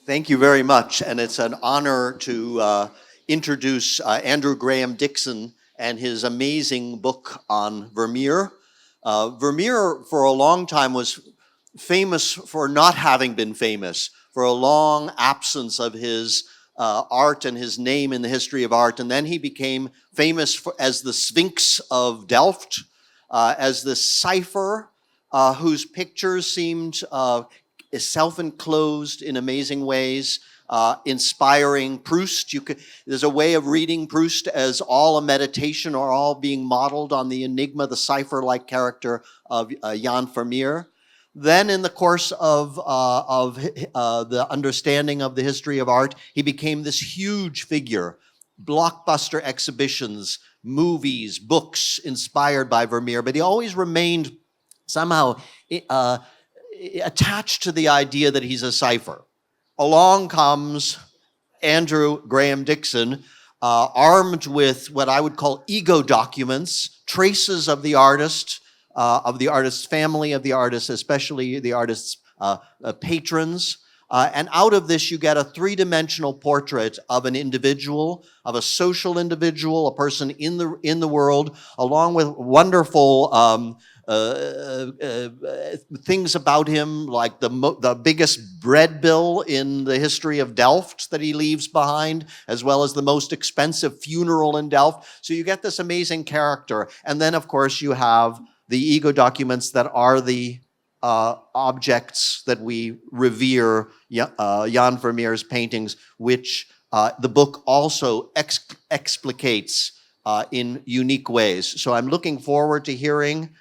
Thank you very much, and it's an honor to introduce Andrew Graham-Dixon and his amazing book on Vermeer. Vermeer, for a long time, was famous for not having been famous, for a long absence of his art and his name in the history of art, and then he became famous as the Sphinx of Delft, as the cipher whose pictures seemed self-enclosed in amazing ways, inspiring Proust. There's a way of reading Proust as all a meditation or all being modeled on the enigma, the cipher-like character of Jan Vermeer. Then in the course of the understanding of the history of art, he became this huge figure. Blockbuster exhibitions, movies, books inspired by Vermeer, but he always remained somehow attached to the idea that he's a cipher. Along comes Andrew Graham-Dixon, armed with what I would call ego documents, traces of the artist's family, of the artist, especially the artist's patrons. And out of this, you get a three-dimensional portrait of an individual, of a social individual, a person in the world, along with wonderful things about him, like the biggest bread bill in the history of Delft that he leaves behind, as well as the most expensive funeral in Delft. So you get this amazing character. And then, of course, you have the ego documents that are the objects that we revere, Jan Vermeer's paintings, which the book also explicates in unique ways. So I'm looking forward to hearing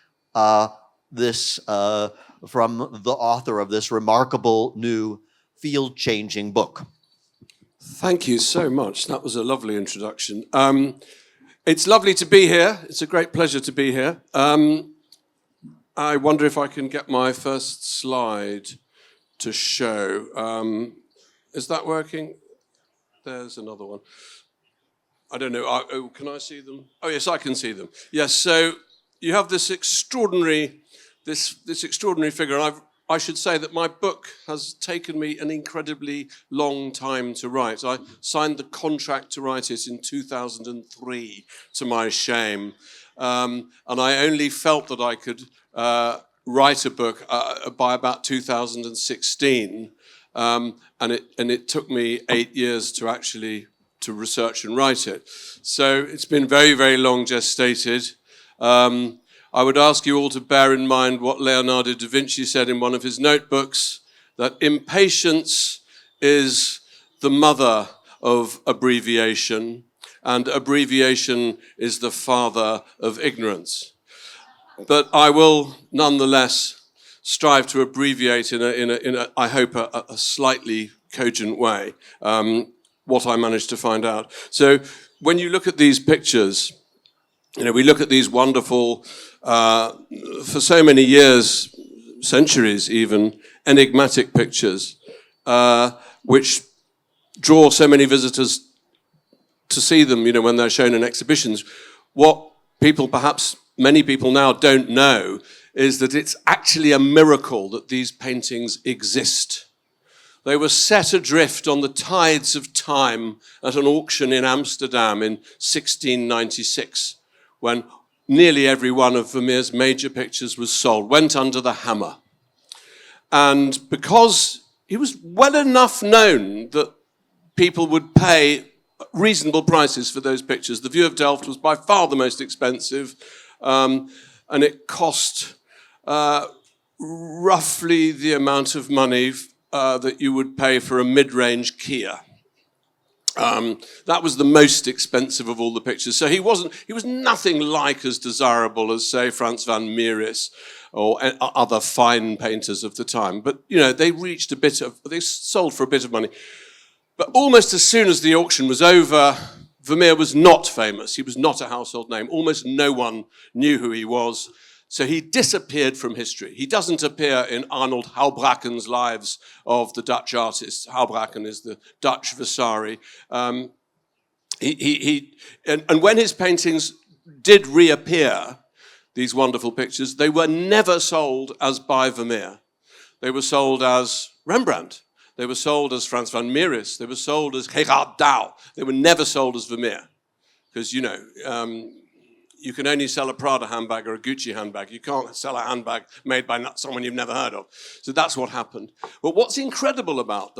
this from the author of this remarkable new field-changing book. Thank you so much. That was a lovely introduction. It's lovely to be here. It's a great pleasure to be here. I wonder if I can get my first slide to show. Is that working? There's another one. I don't know. Can I see them? Oh, yes, I can see them. Yes, so you have this extraordinary figure, and I should say that my book has taken me an incredibly long time to write. I signed the contract to write it in 2003, to my shame, and I only felt that I could write a book by about 2016, and it took me 8 years to actually to research and write it. So it's been very, very long gestated. I would ask you all to bear in mind what Leonardo da Vinci said in one of his notebooks, that impatience is the mother of abbreviation, and abbreviation is the father of ignorance. But I will nonetheless strive to abbreviate in a I hope, a slightly cogent way, what I managed to find out. So when you look at these pictures, we look at these wonderful, for so many years, centuries even, enigmatic pictures, which draw so many visitors to see them, when they're shown in exhibitions. What many people now don't know is that it's actually a miracle that these paintings exist. They were set adrift on the tides of time at an auction in Amsterdam in 1696, when nearly every one of Vermeer's major pictures was sold, went under the hammer. And because he was well enough known that people would pay reasonable prices for those pictures, the View of Delft was by far the most expensive, and it cost roughly the amount of money that you would pay for a mid-range Kia. That was the most expensive of all the pictures. So he was nothing like as desirable as, say, Frans van Mieris or other fine painters of the time. But, they sold for a bit of money. But almost as soon as the auction was over, Vermeer was not famous. He was not a household name. Almost no one knew who he was. So he disappeared from history. He doesn't appear in Arnold Houbraken's Lives of the Dutch artists. Houbraken is the Dutch Vasari. And when his paintings did reappear, these wonderful pictures, they were never sold as by Vermeer. They were sold as Rembrandt. They were sold as Frans van Mieris. They were sold as Gerard Douw. They were never sold as Vermeer. Because, you can only sell a Prada handbag or a Gucci handbag. You can't sell a handbag made by someone you've never heard of. So that's what happened. But what's incredible about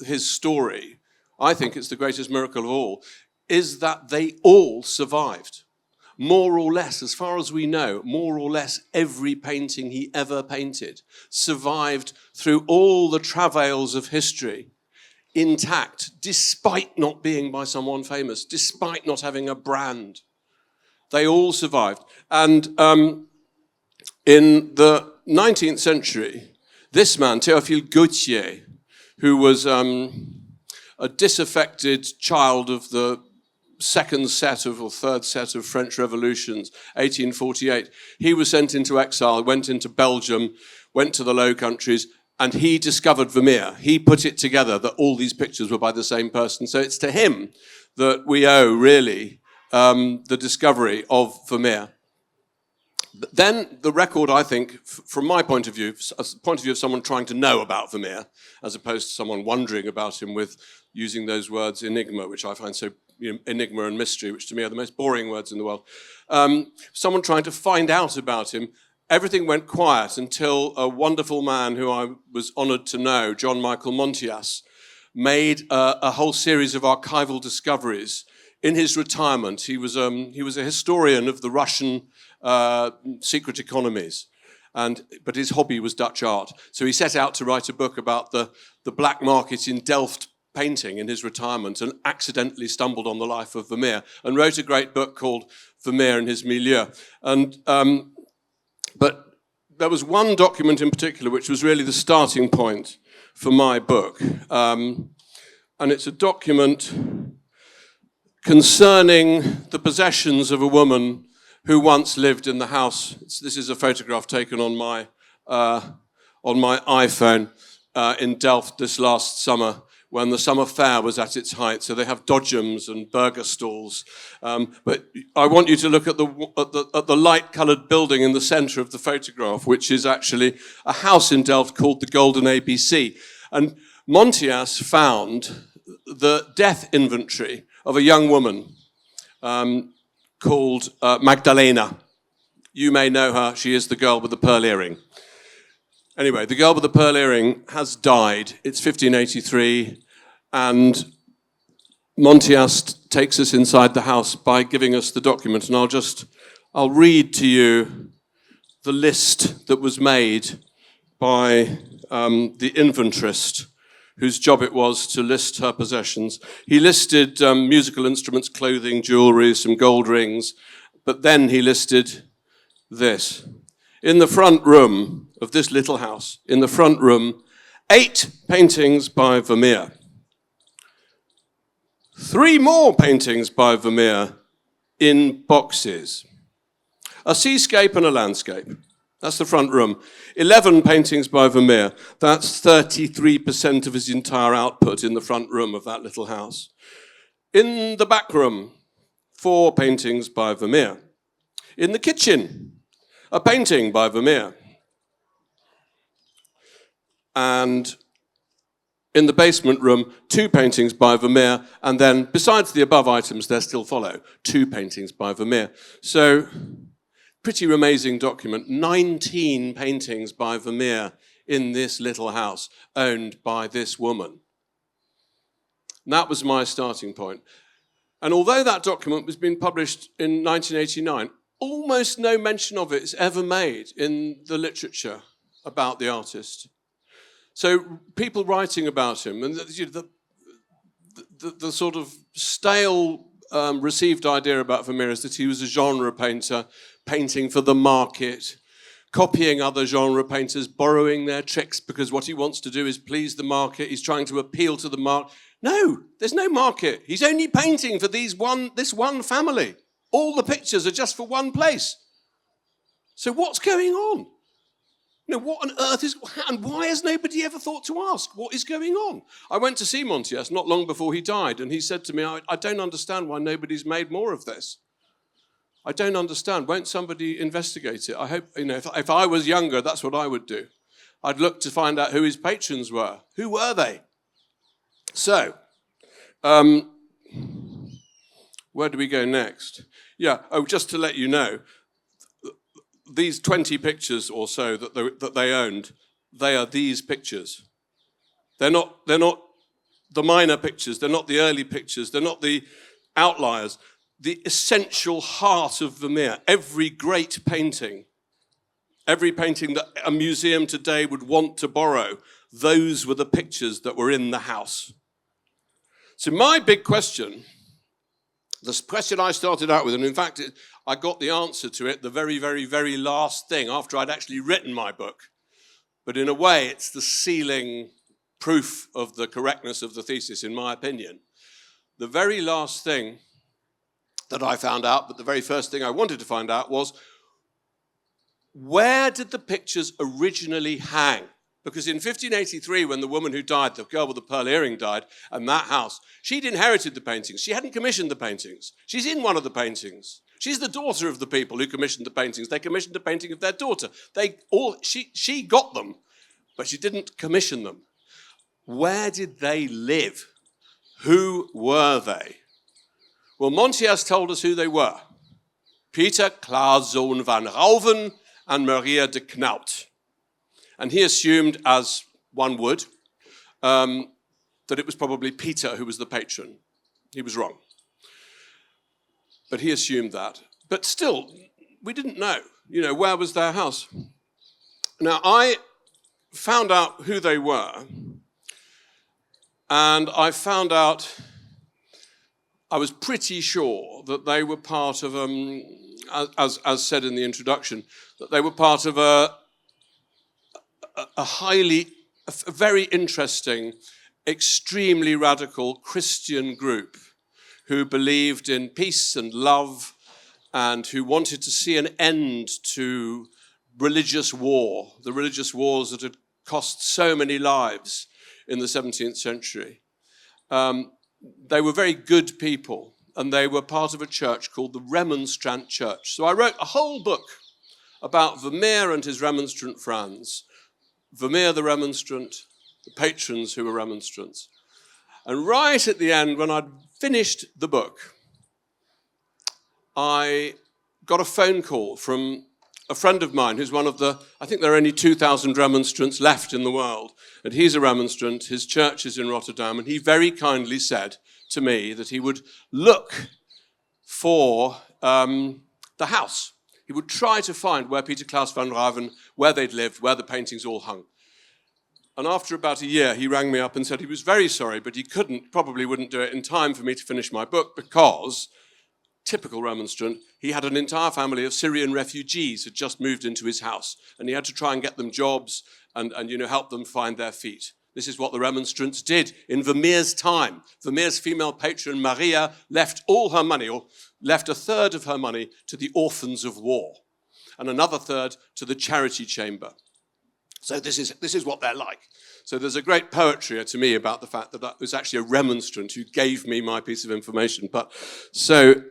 his story, I think it's the greatest miracle of all, is that they all survived. More or less, as far as we know, more or less every painting he ever painted survived through all the travails of history, intact, despite not being by someone famous, despite not having a brand. They all survived. And in the 19th century, this man, Théophile Gautier, who was a disaffected child of the second set of, or third set of French revolutions, 1848, he was sent into exile, went into Belgium, went to the Low Countries, and he discovered Vermeer. He put it together that all these pictures were by the same person. So it's to him that we owe, really, the discovery of Vermeer. But then the record, I think, from my point of view, as the point of view of someone trying to know about Vermeer, as opposed to someone wondering about him with using those words enigma, which I find so, enigma and mystery, which to me are the most boring words in the world. Someone trying to find out about him, everything went quiet until a wonderful man who I was honoured to know, John Michael Montias, made a whole series of archival discoveries in his retirement. He was a historian of the Russian secret economies, but his hobby was Dutch art. So he set out to write a book about the black market in Delft painting in his retirement, and accidentally stumbled on the life of Vermeer and wrote a great book called Vermeer and His Milieu. But there was one document in particular which was really the starting point for my book, and it's a document concerning the possessions of a woman who once lived in the house. This is a photograph taken on my iPhone in Delft this last summer, when the summer fair was at its height. So they have dodgems and burger stalls. But I want you to look at the light-coloured building in the centre of the photograph, which is actually a house in Delft called the Golden ABC. And Montias found the death inventory of a young woman called Magdalena. You may know her. She is the girl with the pearl earring. Anyway, the girl with the pearl earring has died. It's 1583, and Montias takes us inside the house by giving us the document, and I'll read to you the list that was made by the inventarist, whose job it was to list her possessions. He listed musical instruments, clothing, jewellery, some gold rings, but then he listed this. In the front room of this little house, in the front room, 8 paintings by Vermeer. 3 more paintings by Vermeer in boxes. A seascape and a landscape. That's the front room. 11 paintings by Vermeer. That's 33% of his entire output in the front room of that little house. In the back room, 4 paintings by Vermeer. In the kitchen, a painting by Vermeer. And in the basement room, 2 paintings by Vermeer, and then, besides the above items, there still follow 2 paintings by Vermeer. So, pretty amazing document. 19 paintings by Vermeer in this little house, owned by this woman. And that was my starting point. And although that document was being published in 1989, almost no mention of it is ever made in the literature about the artist. So people writing about him, and the sort of stale received idea about Vermeer is that he was a genre painter, painting for the market, copying other genre painters, borrowing their tricks because what he wants to do is please the market. He's trying to appeal to the market. No, there's no market. He's only painting for this one family. All the pictures are just for one place. So what's going on? What on earth and why has nobody ever thought to ask what is going on? I went to see Montias not long before he died, and he said to me, I don't understand why nobody's made more of this. I don't understand. Won't somebody investigate it? I hope, if I was younger, that's what I would do. I'd look to find out who his patrons were. Who were they? So, where do we go next? Yeah, just to let you know, these 20 pictures or so that they owned, they are these pictures. They're not the minor pictures, they're not the early pictures, they're not the outliers. The essential heart of Vermeer, every great painting, every painting that a museum today would want to borrow, those were the pictures that were in the house. So my big question, the question I started out with, and in fact I got the answer to it the very, very, very last thing after I'd actually written my book, but in a way it's the sealing proof of the correctness of the thesis, in my opinion. The very last thing that I found out, but the very first thing I wanted to find out was, where did the pictures originally hang? Because in 1583, when the woman who died, the girl with the pearl earring died, and that house, she'd inherited the paintings. She hadn't commissioned the paintings. She's in one of the paintings. She's the daughter of the people who commissioned the paintings. They commissioned a painting of their daughter. She got them, but she didn't commission them. Where did they live? Who were they? Well, Monty has told us who they were. Peter Claeszoon van Rauven and Maria de Knaut. And he assumed, as one would, that it was probably Peter who was the patron. He was wrong. But he assumed that. But still, we didn't know. Where was their house? Now, I found out who they were. And I found out, I was pretty sure that they were part of, as said in the introduction, that they were part of a very interesting, extremely radical Christian group who believed in peace and love and who wanted to see an end to religious war, the religious wars that had cost so many lives in the 17th century. They were very good people, and they were part of a church called the Remonstrant Church. So I wrote a whole book about Vermeer and his Remonstrant friends, Vermeer the Remonstrant, the patrons who were Remonstrants. And right at the end, when I'd finished the book, I got a phone call from a friend of mine who's one of the, I think there are only 2,000 Remonstrants left in the world, and he's a Remonstrant, his church is in Rotterdam, and he very kindly said to me that he would look for the house. He would try to find where Peter Claes van Rauven, where they'd lived, where the paintings all hung. And after about a year, he rang me up and said he was very sorry, but he probably wouldn't do it in time for me to finish my book because, typical Remonstrant, he had an entire family of Syrian refugees had just moved into his house, and he had to try and get them jobs and help them find their feet. This is what the Remonstrants did in Vermeer's time. Vermeer's female patron, Maria, left all her money, or left a third of her money to the orphans of war, and another third to the charity chamber. So this is what they're like. So there's a great poetry to me about the fact that it was actually a Remonstrant who gave me my piece of information. But so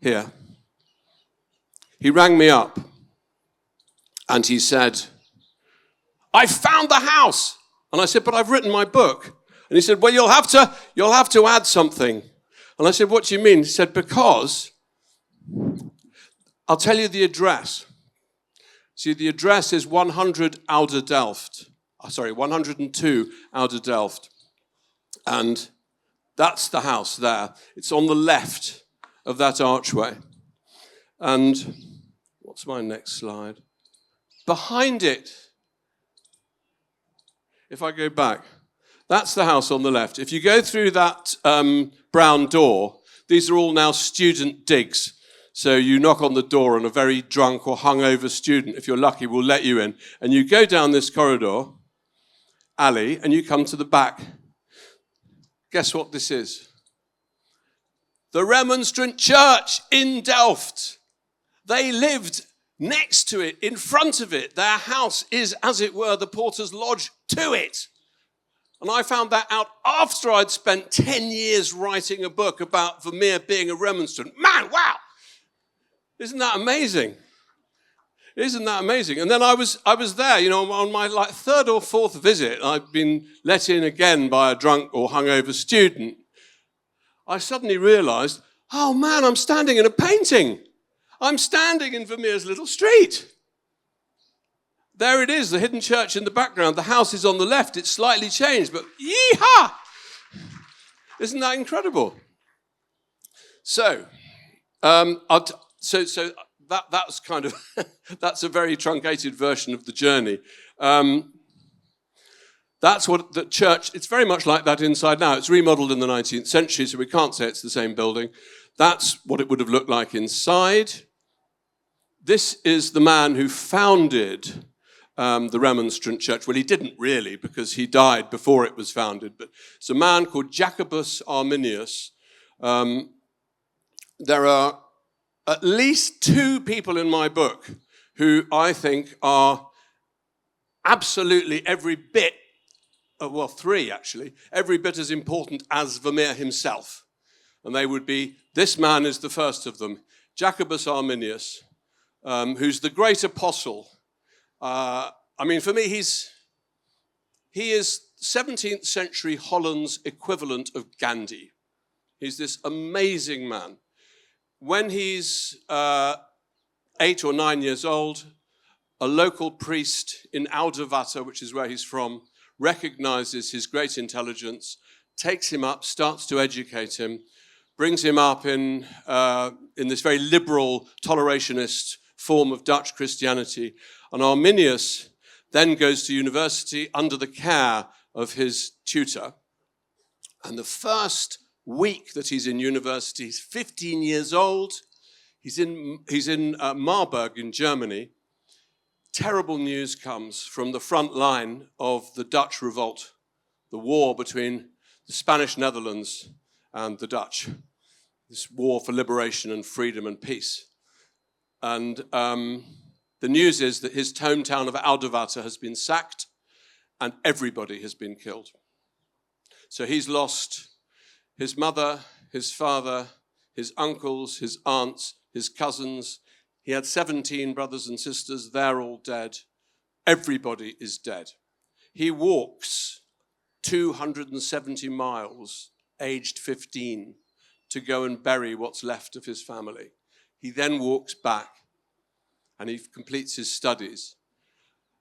here, he rang me up and he said, "I found the house." And I said, "But I've written my book." And he said, "Well, you'll have to add something." And I said, "What do you mean?" He said, "Because I'll tell you the address. See, the address is 100 Oude Delft. 102 Oude Delft. And that's the house there. It's on the left of that archway. And what's my next slide? Behind it, if I go back, that's the house on the left. If you go through that brown door, these are all now student digs. So you knock on the door and a very drunk or hungover student, if you're lucky, will let you in. And you go down this corridor, alley, and you come to the back. Guess what this is? The Remonstrant Church in Delft. They lived next to it, in front of it. Their house is, as it were, the porter's lodge to it. And I found that out after I'd spent 10 years writing a book about Vermeer being a Remonstrant. Man, wow! Isn't that amazing? Isn't that amazing? And then I was there, on my third or fourth visit. I'd been let in again by a drunk or hungover student. I suddenly realised, oh man, I'm standing in a painting. I'm standing in Vermeer's little street. There it is, the hidden church in the background. The house is on the left. It's slightly changed, but yeehaw! Isn't that incredible? So, that's kind of that's a very truncated version of the journey. That's what the church. It's very much like that inside now. It's remodeled in the 19th century, so we can't say it's the same building. That's what it would have looked like inside. This is the man who founded the Remonstrant Church. Well, he didn't really, because he died before it was founded. But it's a man called Jacobus Arminius. There are at least 2 people in my book who I think are absolutely every bit, 3 actually, every bit as important as Vermeer himself. And they would be, this man is the first of them, Jacobus Arminius, who's the great apostle. For me, he is 17th century Holland's equivalent of Gandhi. He's this amazing man. When he's 8 or 9 years old, a local priest in Oudewater, which is where he's from, recognizes his great intelligence, takes him up, starts to educate him, brings him up in this very liberal, tolerationist form of Dutch Christianity. And Arminius then goes to university under the care of his tutor. And the first week that he's in university, he's 15 years old. He's in Marburg in Germany. Terrible news comes from the front line of the Dutch revolt, the war between the Spanish Netherlands and the Dutch, this war for liberation and freedom and peace. And the news is that his hometown of Oudewater has been sacked and everybody has been killed. So he's lost his mother, his father, his uncles, his aunts, his cousins. He had 17 brothers and sisters. They're all dead. Everybody is dead. He walks 270 miles, aged 15, to go and bury what's left of his family. He then walks back and he completes his studies.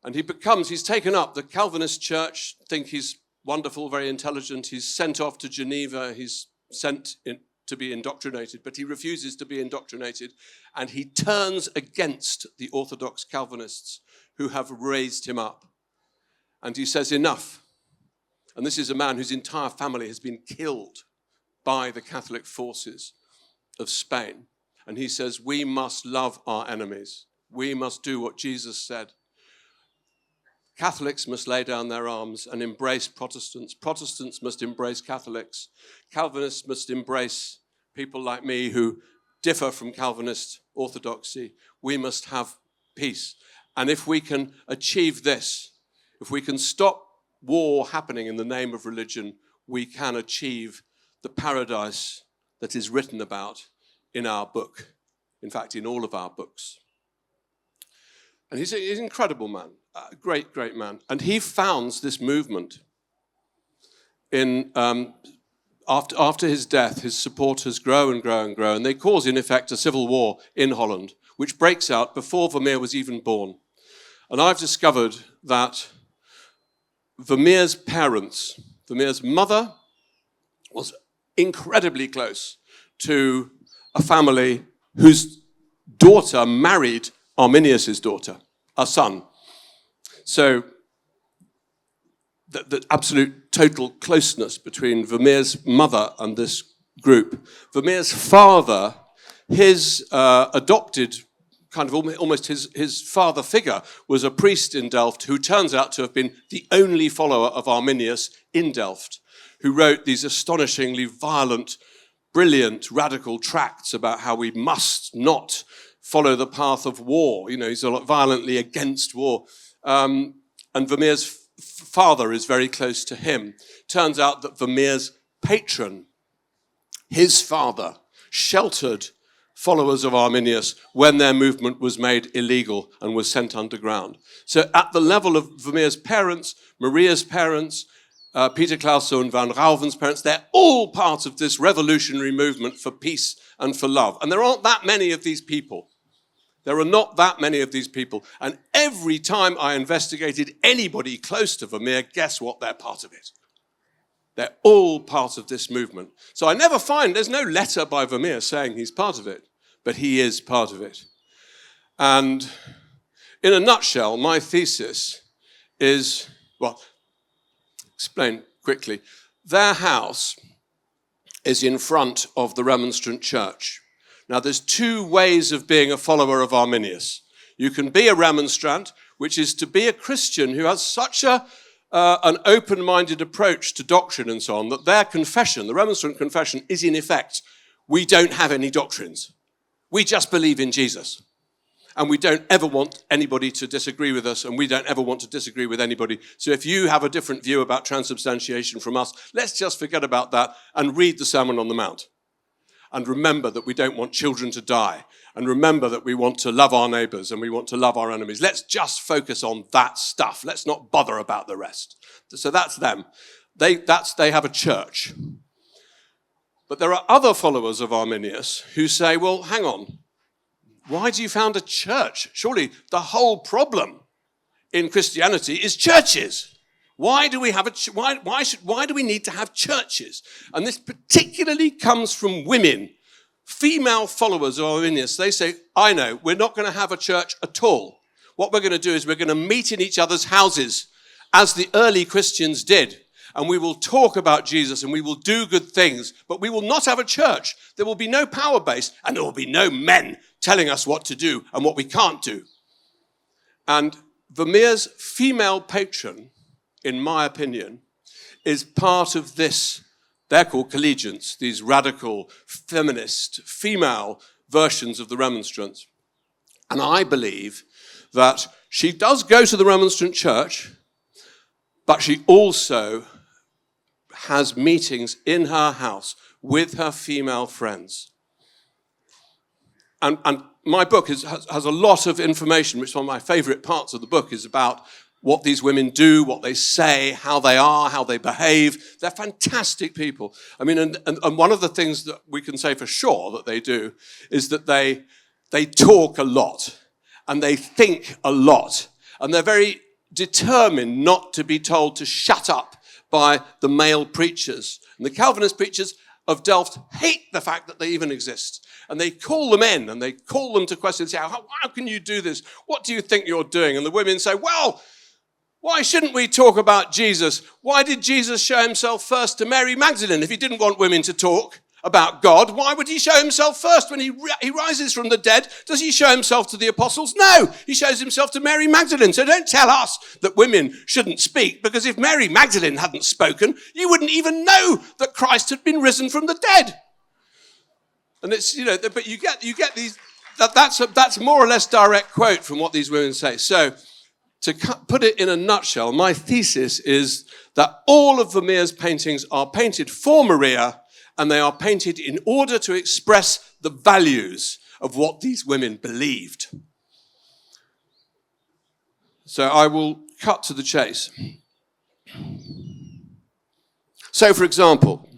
And he's taken up. The Calvinist church think he's wonderful, very intelligent. He's sent off to Geneva. He's sent in to be indoctrinated, but he refuses to be indoctrinated. And he turns against the Orthodox Calvinists who have raised him up. And he says, enough. And this is a man whose entire family has been killed by the Catholic forces of Spain. And he says, we must love our enemies. We must do what Jesus said. Catholics must lay down their arms and embrace Protestants. Protestants must embrace Catholics. Calvinists must embrace people like me who differ from Calvinist orthodoxy. We must have peace. And if we can achieve this, if we can stop war happening in the name of religion, we can achieve the paradise that is written about in our book. In fact, in all of our books. And he's an incredible man, a great, great man. And he founds this movement. After his death, his supporters grow and grow and grow, and they cause, in effect, a civil war in Holland, which breaks out before Vermeer was even born. And I've discovered that Vermeer's parents, Vermeer's mother, was incredibly close to a family whose daughter married Arminius' daughter, a son. So the absolute total closeness between Vermeer's mother and this group. Vermeer's father, his adopted, kind of almost his father figure, was a priest in Delft who turns out to have been the only follower of Arminius in Delft, who wrote these astonishingly violent, brilliant, radical tracts about how we must not follow the path of war. He's violently against war. And Vermeer's father is very close to him. Turns out that Vermeer's patron, his father, sheltered followers of Arminius when their movement was made illegal and was sent underground. So at the level of Vermeer's parents, Maria's parents, Peter Clauszoon van Rauven's parents, they're all part of this revolutionary movement for peace and for love. And there aren't that many of these people. There are not that many of these people. And every time I investigated anybody close to Vermeer, guess what? They're part of it. They're all part of this movement. So I never find, there's no letter by Vermeer saying he's part of it, but he is part of it. And in a nutshell, my thesis is, well, explain quickly. Their house is in front of the Remonstrant Church. Now, there's two ways of being a follower of Arminius. You can be a Remonstrant, which is to be a Christian who has such an open-minded approach to doctrine and so on, that their confession, the Remonstrant confession, is in effect, we don't have any doctrines. We just believe in Jesus. And we don't ever want anybody to disagree with us, and we don't ever want to disagree with anybody. So if you have a different view about transubstantiation from us, let's just forget about that and read the Sermon on the Mount. And remember that we don't want children to die. And remember that we want to love our neighbors and we want to love our enemies. Let's just focus on that stuff. Let's not bother about the rest. So that's them. They have a church. But there are other followers of Arminius who say, well, hang on. Why do you found a church? Surely the whole problem in Christianity is churches. Why do we have why do we need to have churches? And this particularly comes from women, female followers of Arminius. They say, I know, we're not going to have a church at all. What we're going to do is we're going to meet in each other's houses, as the early Christians did. And we will talk about Jesus and we will do good things, but we will not have a church. There will be no power base and there will be no men telling us what to do and what we can't do. And Vermeer's female patron, in my opinion, is part of this. They're called collegiants, these radical, feminist, female versions of the Remonstrants. And I believe that she does go to the Remonstrant Church, but she also has meetings in her house with her female friends. And my book has a lot of information, which is one of my favorite parts of the book, is about what these women do, what they say, how they are, how they behave. They're fantastic people. I mean, and one of the things that we can say for sure that they do is that they talk a lot and they think a lot. And they're very determined not to be told to shut up by the male preachers. And the Calvinist preachers of Delft hate the fact that they even exist. And they call them in and they call them to question and say, how can you do this? What do you think you're doing? And the women say, well, why shouldn't we talk about Jesus? Why did Jesus show himself first to Mary Magdalene? If he didn't want women to talk about God, why would he show himself first when he rises from the dead? Does he show himself to the apostles? No, he shows himself to Mary Magdalene. So don't tell us that women shouldn't speak, because if Mary Magdalene hadn't spoken, you wouldn't even know that Christ had been risen from the dead. And it's, but you get these, that's more or less direct quote from what these women say. So to put it in a nutshell, my thesis is that all of Vermeer's paintings are painted for Maria, and they are painted in order to express the values of what these women believed. So I will cut to the chase. So, for example,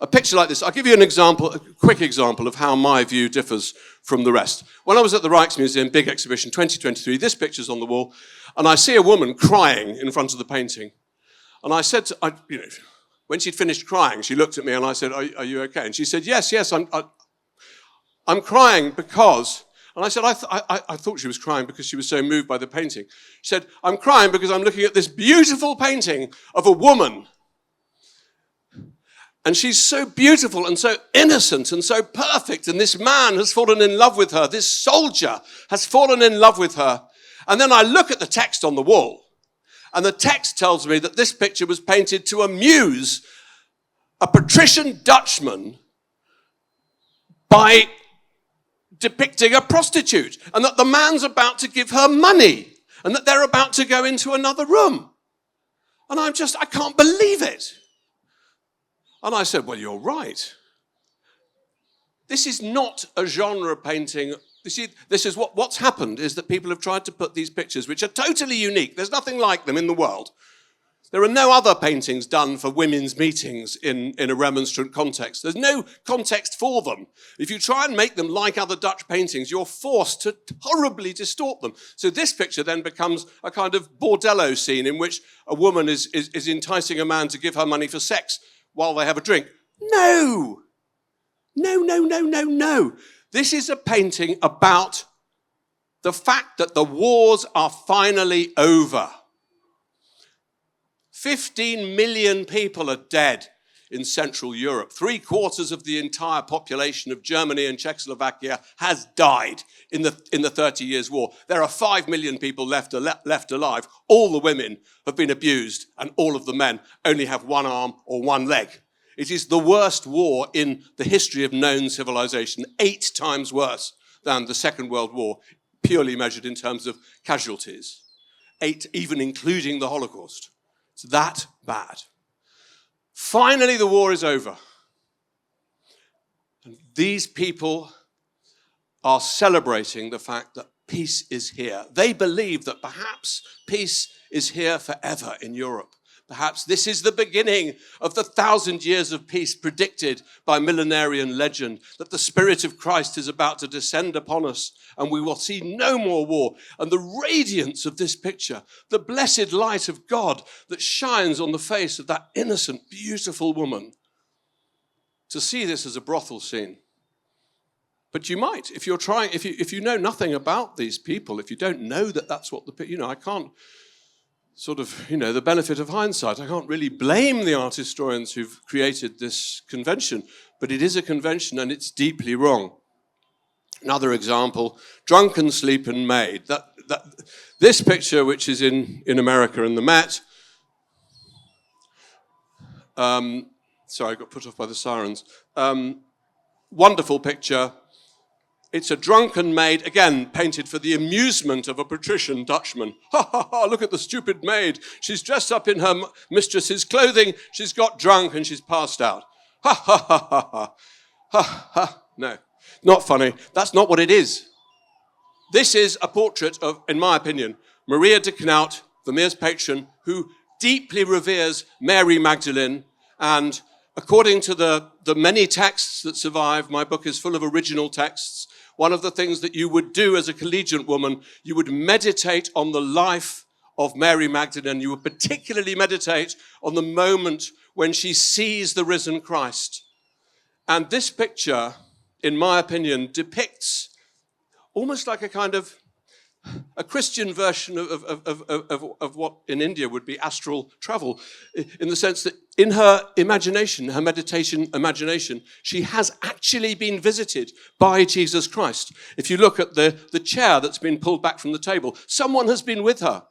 a picture like this, I'll give you an example, a quick example of how my view differs from the rest. When I was at the Rijksmuseum, big exhibition, 2023, this picture's on the wall, and I see a woman crying in front of the painting. And I said, when she'd finished crying, she looked at me and I said, are you okay? And she said, yes, I'm crying because, and I said, I thought she was crying because she was so moved by the painting. She said, I'm crying because I'm looking at this beautiful painting of a woman. And she's so beautiful and so innocent and so perfect. And this man has fallen in love with her. This soldier has fallen in love with her. And then I look at the text on the wall. And the text tells me that this picture was painted to amuse a patrician Dutchman by depicting a prostitute, and that the man's about to give her money, and that they're about to go into another room. And I can't believe it. And I said, well, you're right. This is not a genre painting. You see, this is what's happened is that people have tried to put these pictures, which are totally unique. There's nothing like them in the world. There are no other paintings done for women's meetings in a remonstrant context. There's no context for them. If you try and make them like other Dutch paintings, you're forced to horribly distort them. So this picture then becomes a kind of bordello scene in which a woman is enticing a man to give her money for sex while they have a drink. No! No, no, no, no, no. This is a painting about the fact that the wars are finally over. 15 million people are dead in Central Europe. 3/4 of the entire population of Germany and Czechoslovakia has died in the 30 Years' War. There are 5 million people left alive. All the women have been abused, and all of the men only have one arm or one leg. It is the worst war in the history of known civilization, 8 times worse than the Second World War, purely measured in terms of casualties. 8, even including the Holocaust. It's that bad. Finally, the war is over. And these people are celebrating the fact that peace is here. They believe that perhaps peace is here forever in Europe. Perhaps this is the beginning of the 1,000 years of peace predicted by millenarian legend, that the Spirit of Christ is about to descend upon us and we will see no more war. And the radiance of this picture, the blessed light of God that shines on the face of that innocent, beautiful woman. To see this as a brothel scene. But you might, if you're trying, if you know nothing about these people, if you don't know that that's what I can't sort of, the benefit of hindsight. I can't really blame the art historians who've created this convention, but it is a convention and it's deeply wrong. Another example, Drunken Sleeping Maid. This picture, which is in America in the Met, sorry, I got put off by the sirens. Wonderful picture. It's a drunken maid, again, painted for the amusement of a patrician Dutchman. Ha, ha, ha, look at the stupid maid. She's dressed up in her mistress's clothing, she's got drunk and she's passed out. Ha, ha, ha, ha, ha. Ha, ha. No, not funny. That's not what it is. This is a portrait of, in my opinion, Maria de Knaut, Vermeer's patron, who deeply reveres Mary Magdalene, and according to the many texts that survive, my book is full of original texts. One of the things that you would do as a collegiate woman, you would meditate on the life of Mary Magdalene. You would particularly meditate on the moment when she sees the risen Christ. And this picture, in my opinion, depicts almost like a kind of a Christian version of what in India would be astral travel, in the sense that in her imagination, her meditation imagination, she has actually been visited by Jesus Christ. If you look at the chair that's been pulled back from the table, someone has been with her.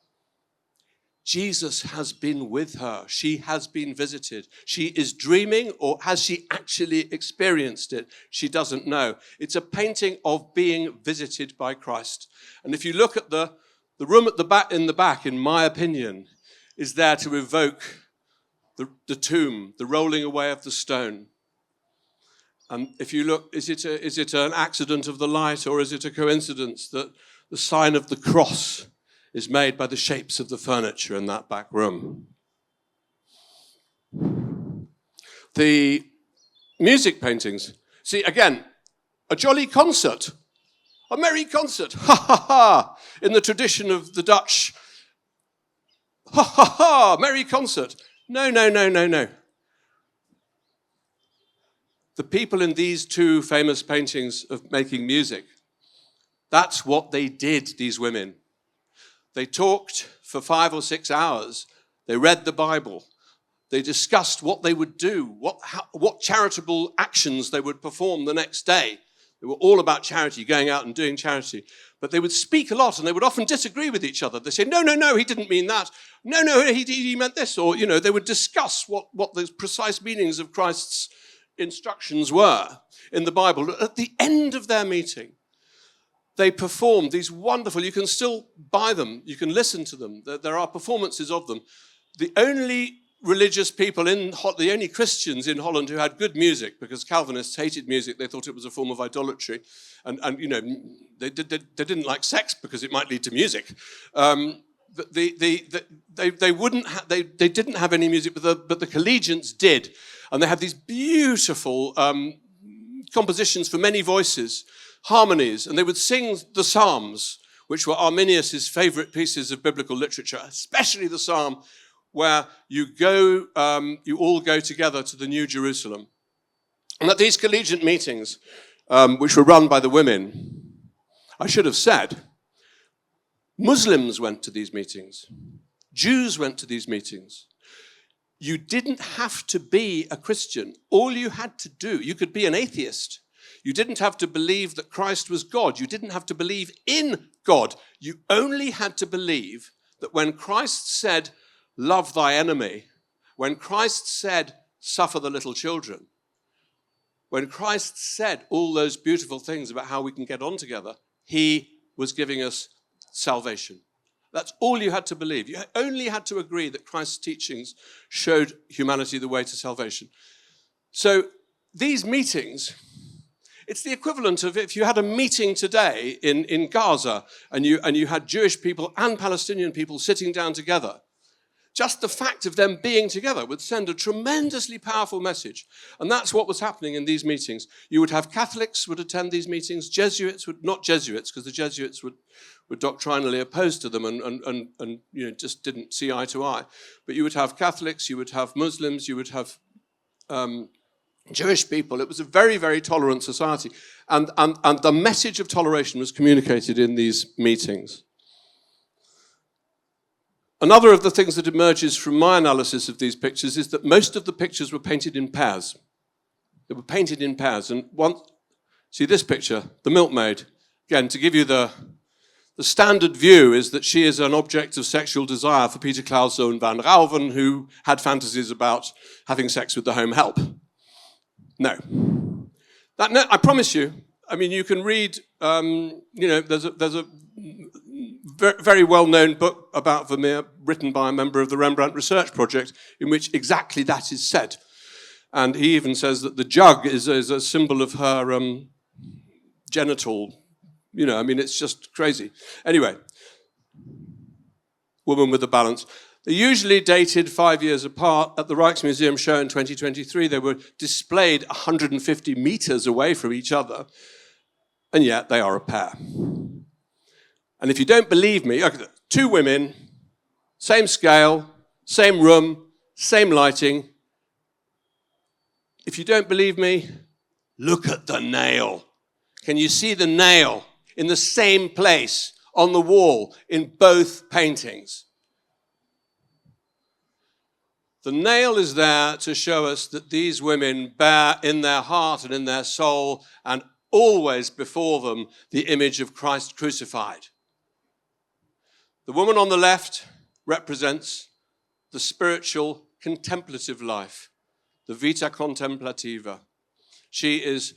Jesus has been with her. She has been visited. She is dreaming, or has she actually experienced it? She doesn't know. It's a painting of being visited by Christ. And if you look at the room at the back, in my opinion, is there to evoke the tomb, the rolling away of the stone. And if you look, is it an accident of the light, or is it a coincidence that the sign of the cross is made by the shapes of the furniture in that back room? The music paintings. See, again, a jolly concert, a merry concert, ha ha ha, in the tradition of the Dutch, ha ha ha, merry concert. No, no, no, no, no. The people in these 2 famous paintings of making music, that's what they did, these women. They talked for 5 or 6 hours. They read the Bible. They discussed what they would do, what charitable actions they would perform the next day. They were all about charity, going out and doing charity. But they would speak a lot, and they would often disagree with each other. They say, no, no, no, he didn't mean that. No, no, he meant this. Or, they would discuss what the precise meanings of Christ's instructions were in the Bible. At the end of their meeting, they performed these wonderful, you can still buy them, you can listen to them. There are performances of them. The only religious people the only Christians in Holland who had good music, because Calvinists hated music. They thought it was a form of idolatry. And they didn't like sex because it might lead to music. They didn't have any music, but the collegians did. And they had these beautiful compositions for many voices, harmonies, and they would sing the Psalms, which were Arminius' favorite pieces of biblical literature, especially the Psalm where you all go together to the New Jerusalem. And at these collegiate meetings, which were run by the women, I should have said, Muslims went to these meetings. Jews went to these meetings. You didn't have to be a Christian. All you had to do, you could be an atheist. You didn't have to believe that Christ was God. You didn't have to believe in God. You only had to believe that when Christ said, love thy enemy, when Christ said, suffer the little children, when Christ said all those beautiful things about how we can get on together, he was giving us salvation. That's all you had to believe. You only had to agree that Christ's teachings showed humanity the way to salvation. So these meetings, it's the equivalent of if you had a meeting today in Gaza and you had Jewish people and Palestinian people sitting down together. Just the fact of them being together would send a tremendously powerful message. And that's what was happening in these meetings. You would have Catholics would attend these meetings, Jesuits would, not Jesuits, because the Jesuits were doctrinally opposed to them and just didn't see eye to eye. But you would have Catholics, you would have Muslims, you would have Jewish people. It was a very, very tolerant society. And the message of toleration was communicated in these meetings. Another of the things that emerges from my analysis of these pictures is that most of the pictures were painted in pairs. They were painted in pairs. And see this picture, the Milkmaid. Again, to give you the standard view is that she is an object of sexual desire for Peter Clauszoon van Rauwen, who had fantasies about having sex with the home help. No. I promise you, I mean, you can read, there's a very well-known book about Vermeer written by a member of the Rembrandt Research Project in which exactly that is said. And he even says that the jug is a symbol of her genital, it's just crazy. Anyway, woman with a balance. They're usually dated 5 years apart. At the Rijksmuseum show in 2023, they were displayed 150 meters away from each other, and yet they are a pair. And if you don't believe me, two women, same scale, same room, same lighting. If you don't believe me, look at the nail. Can you see the nail in the same place on the wall in both paintings? The nail is there to show us that these women bear in their heart and in their soul and always before them the image of Christ crucified. The woman on the left represents the spiritual contemplative life, the vita contemplativa. She is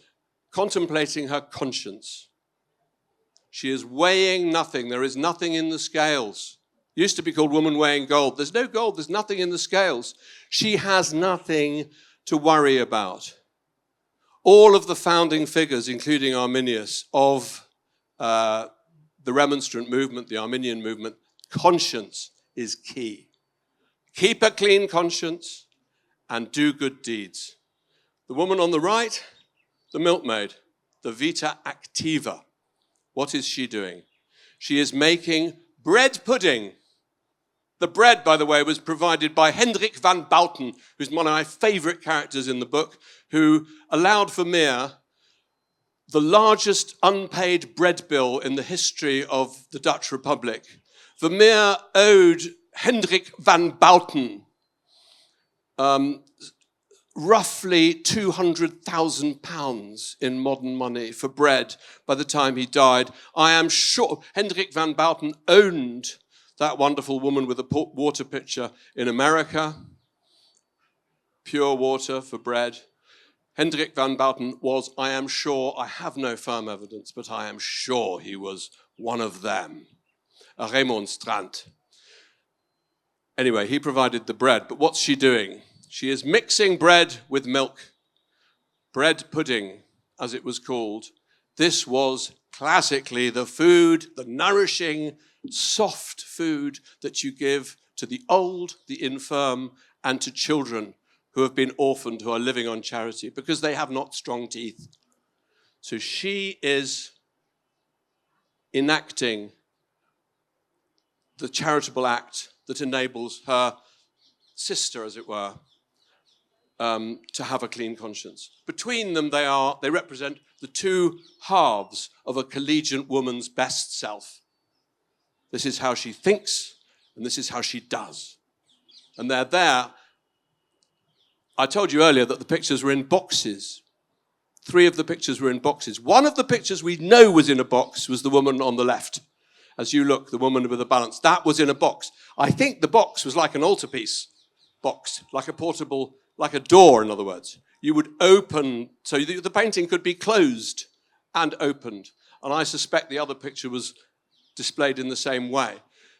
contemplating her conscience. She is weighing nothing. There is nothing in the scales. It used to be called woman weighing gold. There's no gold. There's nothing in the scales. She has nothing to worry about. All of the founding figures, including Arminius, of the Remonstrant movement, the Arminian movement, conscience is key. Keep a clean conscience and do good deeds. The woman on the right, the milkmaid, the vita activa. What is she doing? She is making bread pudding. The bread, by the way, was provided by Hendrik van Bouten, who's one of my favorite characters in the book, who allowed Vermeer the largest unpaid bread bill in the history of the Dutch Republic. Vermeer owed Hendrik van Bouten roughly £200,000 in modern money for bread by the time he died. I am sure Hendrik van Bouten owned that wonderful woman with a water pitcher in America, pure water for bread. Hendrik van Bouten was, I am sure, I have no firm evidence, but I am sure he was one of them, a remonstrant. Anyway, he provided the bread. But what's she doing? She is mixing bread with milk. Bread pudding, as it was called. This was classically the food, the nourishing, soft food that you give to the old, the infirm, and to children who have been orphaned, who are living on charity, because they have not strong teeth. So she is enacting the charitable act that enables her sister, as it were, to have a clean conscience. Between them, they represent the two halves of a collegiate woman's best self. This is how she thinks, and this is how she does. And they're there. I told you earlier that the pictures were in boxes. 3 of the pictures were in boxes. One of the pictures we know was in a box was the woman on the left. As you look, the woman with the balance. That was in a box. I think the box was like an altarpiece box, like a portable, like a door, in other words. You would open, so the painting could be closed and opened. And I suspect the other picture was displayed in the same way.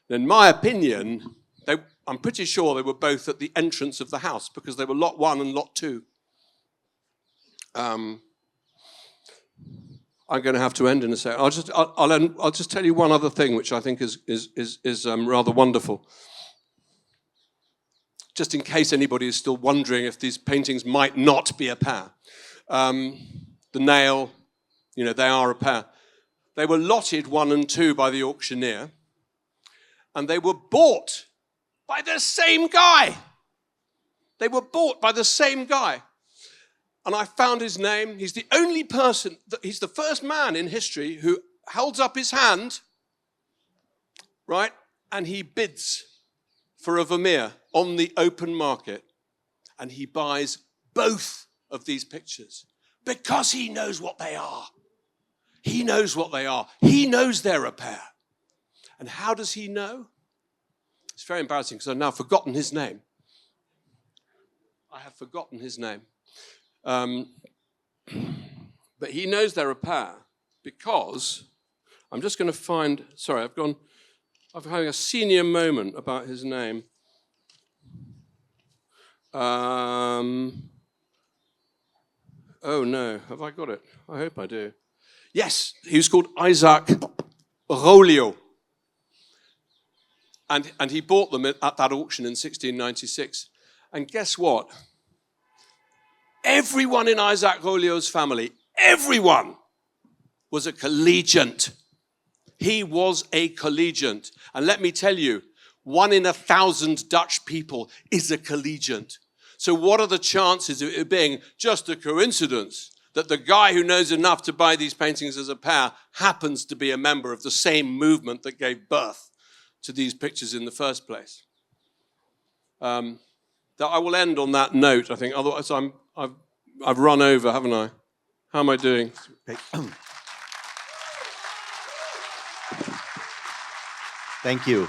In my opinion, I'm pretty sure they were both at the entrance of the house because they were lot 1 and lot 2. I'm going to have to end in a second. I'll just tell you one other thing, which I think is rather wonderful. Just in case anybody is still wondering if these paintings might not be a pair. The nail, they are a pair. They were lotted 1 and 2 by the auctioneer, and they were bought by the same guy. They were bought by the same guy. And I found his name. He's the only person, he's the first man in history who holds up his hand, right? And he bids for a Vermeer on the open market. And he buys both of these pictures because he knows what they are. He knows what they are. He knows they're a pair. And how does he know? It's very embarrassing because I've now forgotten his name. I have forgotten his name. But he knows they're a pair because I'm just going to find, sorry, I'm having a senior moment about his name. Oh no, have I got it? I hope I do. Yes, he was called Isaac Rolio. And he bought them at that auction in 1696. And guess what? Everyone in Isaac Rolio's family, everyone was a collegiate. He was a collegiate. And let me tell you, 1 in 1,000 Dutch people is a collegiate. So what are the chances of it being just a coincidence that the guy who knows enough to buy these paintings as a pair happens to be a member of the same movement that gave birth to these pictures in the first place? I will end on that note, I think. Otherwise, I've run over, haven't I? How am I doing? Thank you.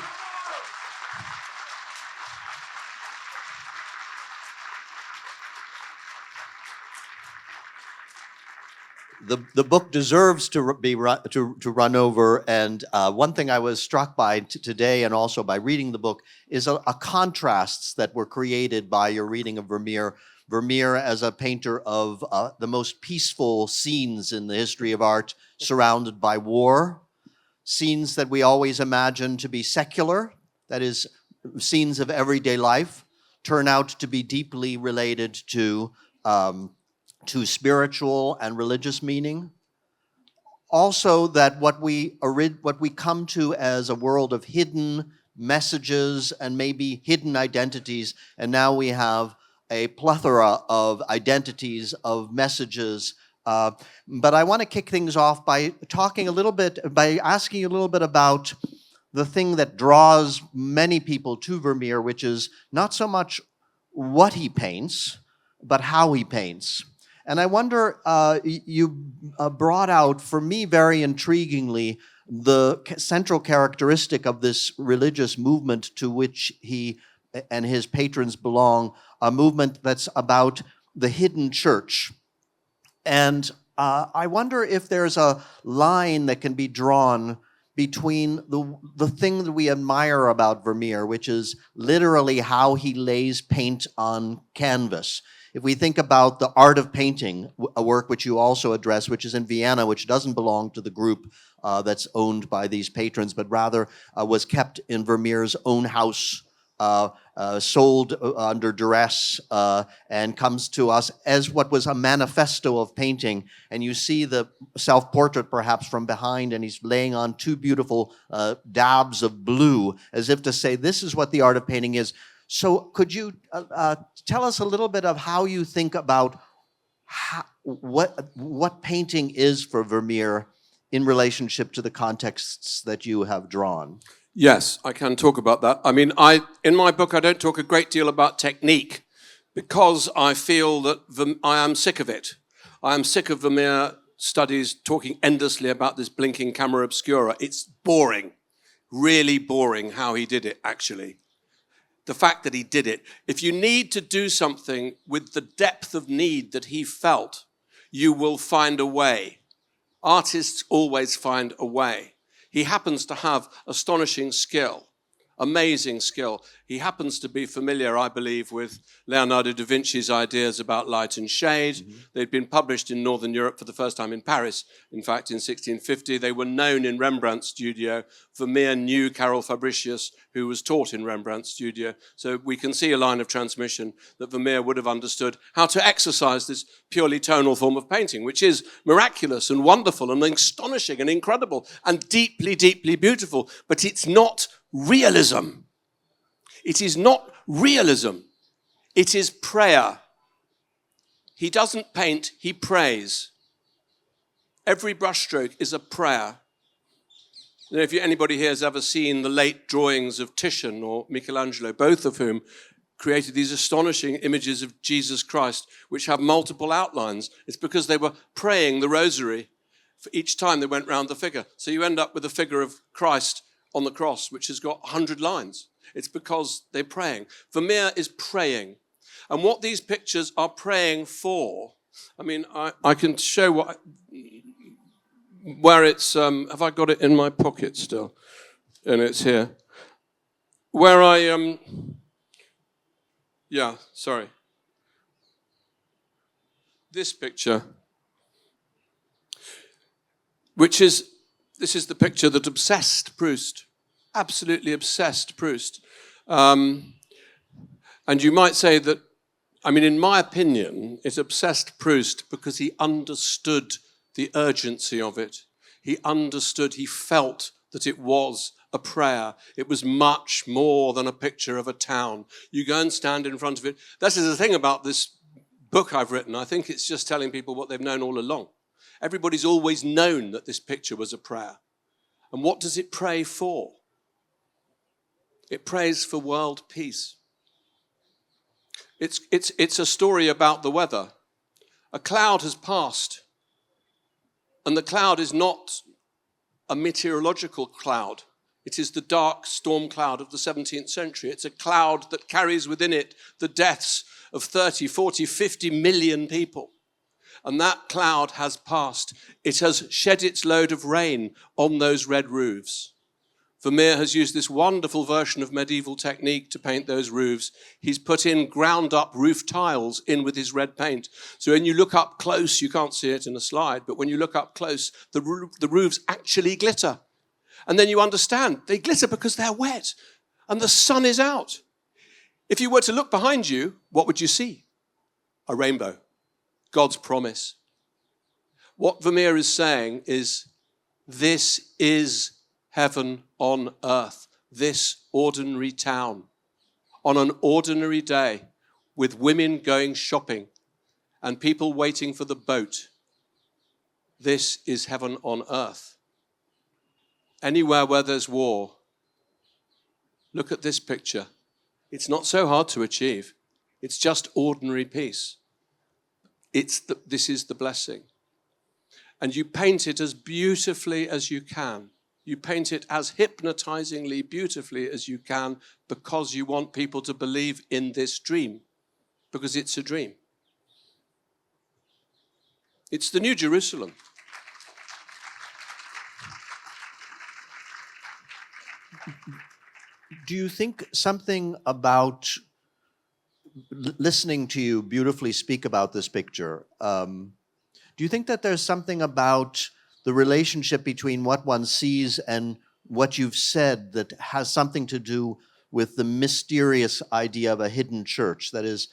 The book deserves to run over, and one thing I was struck by today, and also by reading the book, is a contrasts that were created by your reading of Vermeer. Vermeer as a painter of the most peaceful scenes in the history of art, surrounded by war, scenes that we always imagine to be secular, that is, scenes of everyday life, turn out to be deeply related to spiritual and religious meaning. Also, that what we come to as a world of hidden messages and maybe hidden identities, and now we have a plethora of identities, of messages. But I want to kick things off by asking you a little bit about the thing that draws many people to Vermeer, which is not so much what he paints, but how he paints. And I wonder, you brought out, for me very intriguingly, the central characteristic of this religious movement to which he and his patrons belong, a movement that's about the hidden church. And I wonder if there's a line that can be drawn between the thing that we admire about Vermeer, which is literally how he lays paint on canvas. If we think about the art of painting, a work which you also address, which is in Vienna, which doesn't belong to the group that's owned by these patrons, but rather was kept in Vermeer's own house, sold under duress, and comes to us as what was a manifesto of painting. And you see the self-portrait perhaps from behind, and he's laying on two beautiful dabs of blue, as if to say, this is what the art of painting is. So could you tell us a little bit of how you think about what painting is for Vermeer in relationship to the contexts that you have drawn? Yes, I can talk about that. I mean, in my book, I don't talk a great deal about technique because I feel that I am sick of it. I am sick of Vermeer studies talking endlessly about this blinking camera obscura. It's boring, really boring how he did it, actually. The fact that he did it. If you need to do something with the depth of need that he felt, you will find a way. Artists always find a way. He happens to have astonishing skill, amazing skill. He happens to be familiar, I believe, with Leonardo da Vinci's ideas about light and shade. Mm-hmm. They'd been published in Northern Europe for the first time in Paris, in fact, in 1650. They were known in Rembrandt's studio. Vermeer knew Karel Fabricius, who was taught in Rembrandt's studio. So we can see a line of transmission that Vermeer would have understood how to exercise this purely tonal form of painting, which is miraculous and wonderful and astonishing and incredible and deeply, deeply beautiful. But it's not realism. It is not realism. It is prayer. He doesn't paint, he prays. Every brushstroke is a prayer. You know, if anybody here has ever seen the late drawings of Titian or Michelangelo, both of whom created these astonishing images of Jesus Christ, which have multiple outlines, it's because they were praying the rosary for each time they went round the figure. So you end up with a figure of Christ on the cross, which has got 100 lines. It's because they're praying. Vermeer is praying. And what these pictures are praying for, I mean, I can show where it's, have I got it in my pocket still? And it's here. Where this picture, this is the picture that obsessed Proust, absolutely obsessed Proust. And you might say that, I mean, in my opinion, it obsessed Proust because he understood the urgency of it. He understood, he felt that it was a prayer. It was much more than a picture of a town. You go and stand in front of it. This is the thing about this book I've written. I think it's just telling people what they've known all along. Everybody's always known that this picture was a prayer. And what does it pray for? It prays for world peace. It's a story about the weather. A cloud has passed, and the cloud is not a meteorological cloud. It is the dark storm cloud of the 17th century. It's a cloud that carries within it the deaths of 30, 40, 50 million people. And that cloud has passed. It has shed its load of rain on those red roofs. Vermeer has used this wonderful version of medieval technique to paint those roofs. He's put in ground-up roof tiles in with his red paint. So when you look up close, you can't see it in a slide, but when you look up close, the roofs actually glitter. And then you understand, they glitter because they're wet and the sun is out. If you were to look behind you, what would you see? A rainbow. God's promise. What Vermeer is saying is, this is heaven on earth, this ordinary town, on an ordinary day, with women going shopping and people waiting for the boat. This is heaven on earth. Anywhere where there's war, look at this picture. It's not so hard to achieve. It's just ordinary peace. This is the blessing. And you paint it as beautifully as you can. You paint it as hypnotizingly beautifully as you can because you want people to believe in this dream, because it's a dream. It's the New Jerusalem. do you think something about listening to you beautifully speak about this picture? Do you think that there's something about the relationship between what one sees and what you've said that has something to do with the mysterious idea of a hidden church? That is,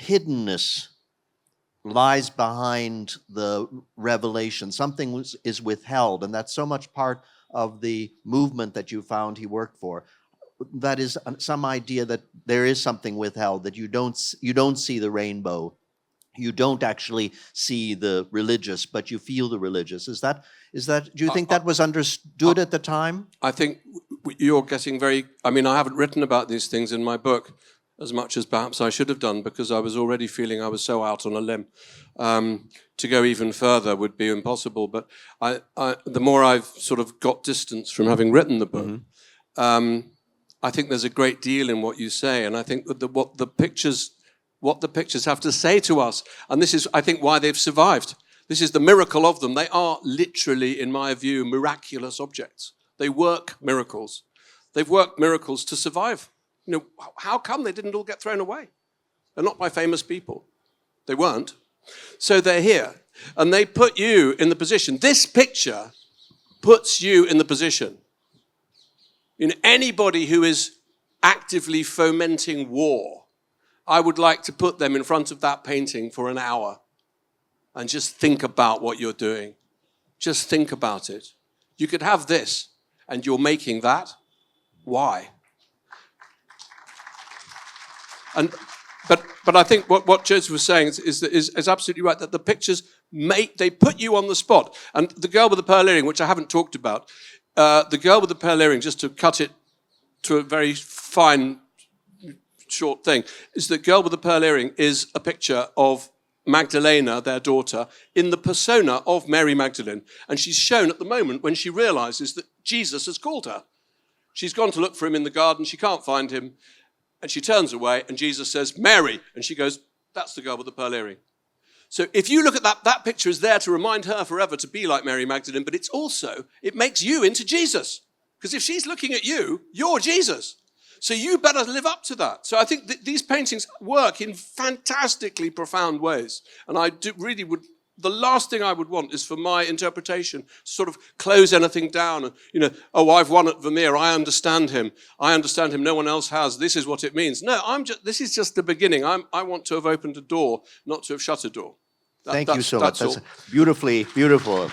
hiddenness lies behind the revelation. Something is withheld, and that's so much part of the movement that you found he worked for. That is some idea that there is something withheld, that you don't see the rainbow. You don't actually see the religious, but you feel the religious. Is that? Do you think that was understood at the time? I think you're getting very... I mean, I haven't written about these things in my book as much as perhaps I should have done, because I was already feeling I was so out on a limb. To go even further would be impossible. But the more I've sort of got distance from having written the book, I think there's a great deal in what you say, and I think that what the pictures have to say to us, and this is, I think, why they've survived. This is the miracle of them. They are literally, in my view, miraculous objects. They work miracles. They've worked miracles to survive. You know, how come they didn't all get thrown away? They're not by famous people. They weren't. So they're here, and they put you in the position. This picture puts you in the position. You know, anybody who is actively fomenting war, I would like to put them in front of that painting for an hour and just think about what you're doing. Just think about it. You could have this, and you're making that. Why? But I think what Joseph was saying is absolutely right, that the pictures they put you on the spot. And the girl with the pearl earring, which I haven't talked about, the girl with the pearl earring, just to cut it to a very fine, short thing, is the girl with the pearl earring is a picture of Magdalena, their daughter, in the persona of Mary Magdalene. And she's shown at the moment when she realizes that Jesus has called her. She's gone to look for him in the garden. She can't find him. And she turns away, and Jesus says, "Mary." And she goes, "That's the girl with the pearl earring." So if you look at that picture is there to remind her forever to be like Mary Magdalene, but it makes you into Jesus. Because if she's looking at you, you're Jesus. So you better live up to that. So I think these paintings work in fantastically profound ways. And the last thing I would want is for my interpretation to sort of close anything down. And, you know, oh, I've won at Vermeer. I understand him. No one else has. This is what it means. No, this is just the beginning. I want to have opened a door, not to have shut a door. Thank you so much. That's beautifully beautiful.